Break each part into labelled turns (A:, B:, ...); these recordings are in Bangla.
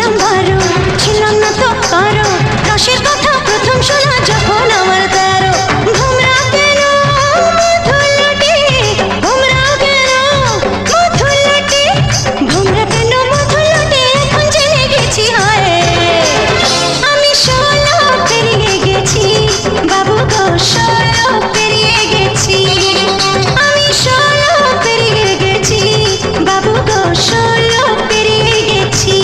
A: প্রথম বারো ছিলাম না তো কারো রসের কথা প্রথম শোনা যখন আমার তেরো ভোমরা কেন মধুলটি ভোমরা কেন মধুলটি ভোমরা কেন মধুলটি এখন জেনে গেছি হয় আমি 16 পেরিয়ে গেছি বাবু গো 16 পেরিয়ে গেছি আমি 16 পেরিয়ে গেছি বাবু গো 16 পেরিয়ে গেছি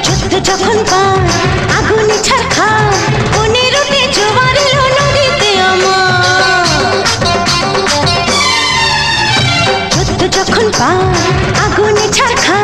A: যুদ্ধ যখন পার আগুনে ছারখা 15তে জোয়ার এলো নদীতে আমার যুদ্ধ যখন পার আগুনে ছারখা